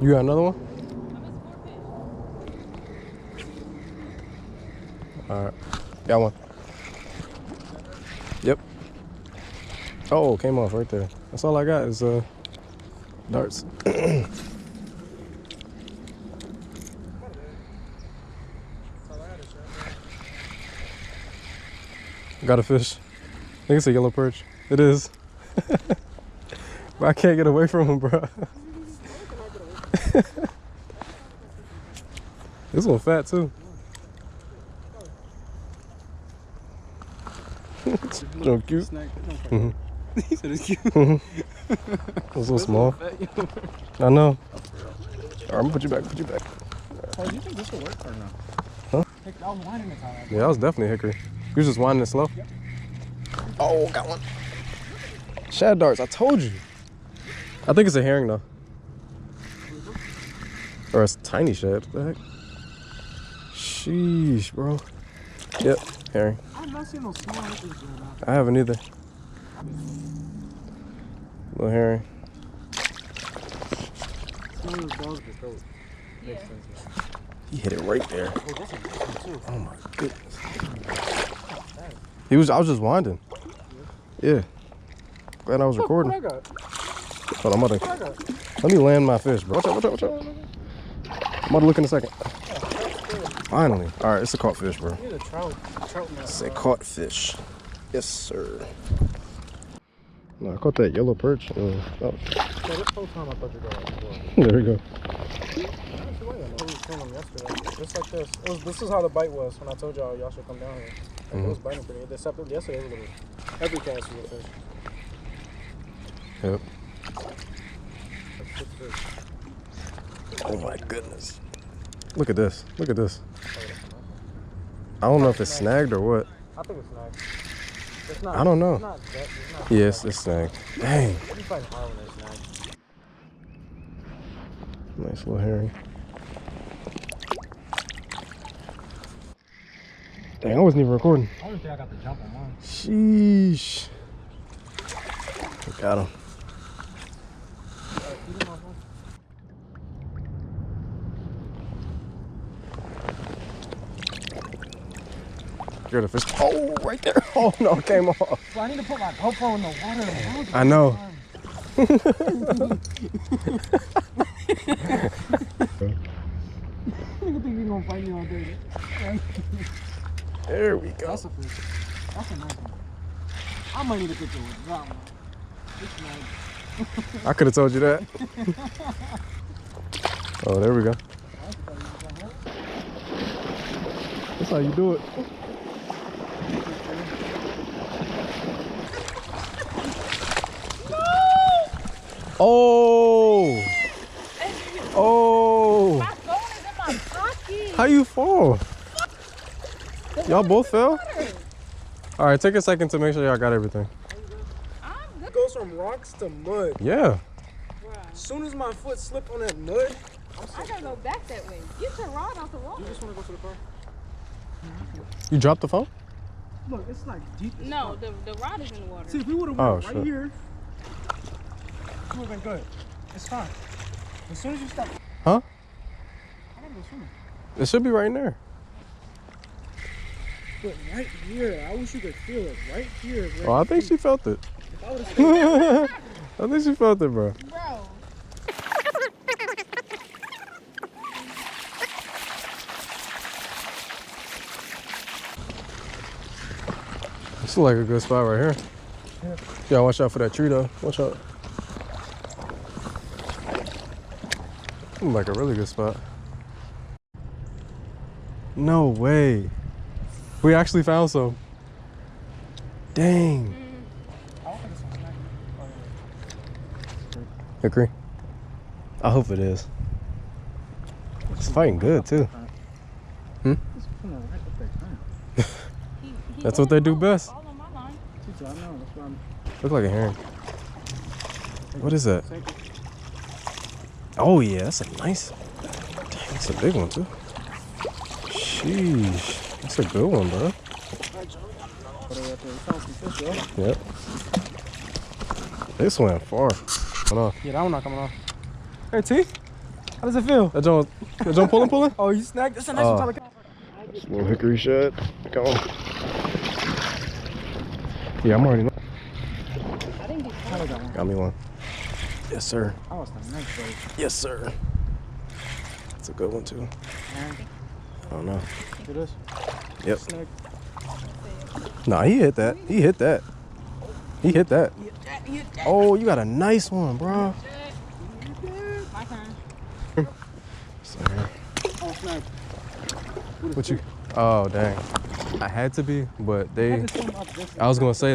You got another one? All right, got one. Yep. Oh, came off right there. That's all I got is darts. Got a fish. I think it's a yellow perch. It is. But I can't get away from him, bro. This one fat too. So cute. Mm-hmm. He said it's cute. It was so small. I know. All right, I'm gonna put you back. Put you back. Oh, do you think this will work or no? Huh? I was winding the time. Yeah, I was definitely hickory. You was just winding it slow. Yep. Oh, got one. Shad darts. I told you. I think it's a herring though. Or it's tiny shad. What the heck? Sheesh, bro. Yep, herring. I've not seen no small hickories. I haven't either. Little herring. Yeah. He hit it right there. Oh my goodness. I was just winding. Yeah. Glad I was recording. Hold on, let me land my fish, bro. Watch out, watch out, watch out. I'm about to look in a second. Finally. All right, it's a caught fish, bro. Need a trout. It's a caught fish. Yes, sir. No, I caught that yellow perch. Oh. Yeah, this whole time I thought you got like There we go. Just like this. This is how the bite was when I told y'all should come down here. It was biting pretty good. Except yesterday it was a little. Every cast was a fish. Yep. Oh my goodness. Look at this. Look at this. I don't know if it's snagged or what. I think it's snagged. It's not. I don't know. It's not that, it's not Yes, it's snagged. Dang. You find hard when it's snagged. Nice little herring. Dang, I wasn't even recording. I don't think I got the jump on mine. Sheesh. Got him. You're the fish. Oh, right there. Oh no, it came off. Well, I need to put my GoPro in the water. I know. Nigga think he's gonna fight me all day. There we go. That's a fish. That's a nice one. I might need a picture with that one. It's nice. I could have told you that. Oh, there we go. That's how you do it. Oh! Oh! My phone is in my pocket. How you fall? Y'all both fell? All right, take a second to make sure y'all got everything. It goes from rocks to mud. Yeah. As soon as my foot slip on that mud, I gotta go back that way. Get your rod off the water. you just want to go to the car? You dropped the phone? Look, it's like deep. No, the rod is in the water. See, if we would have Oh, went right shit. here, it would have been good. It's fine. As soon as you stop. Huh? I gotta go swimming. It should be right in there. But right here, I wish you could feel it. Right here. Right Oh, I think she felt it. If I would have I think she felt it, bro. Bro. This looks like a good spot right here. Yeah. Yeah, watch out for that tree though. Watch out. Looks like a really good spot. No way. We actually found some. Dang. Hickory. I hope it is. It's fighting good too. Hmm? That's what they do best. All on my line. Look like a herring. What is that? Oh yeah, that's a nice. Dang, that's a big one too. Sheesh, that's a good one, bro. Yep. This went far. Coming off. Yeah, that one not coming off. Hey, T. How does it feel? That John pulling? Oh, you snagged? That's a nice one. Just a little hickory shad. Come on. Yeah, I'm already. Got me one. Yes, sir. Oh, it's a nice bird. Yes, sir. That's a good one too. I don't know. It is. Yep. Snag. Nah, he hit that. He hit that. He hit that. Oh, you got a nice one, bro. My turn. Sorry. Oh, snag. What you? Oh, dang. I had to be, but they. I I was gonna say.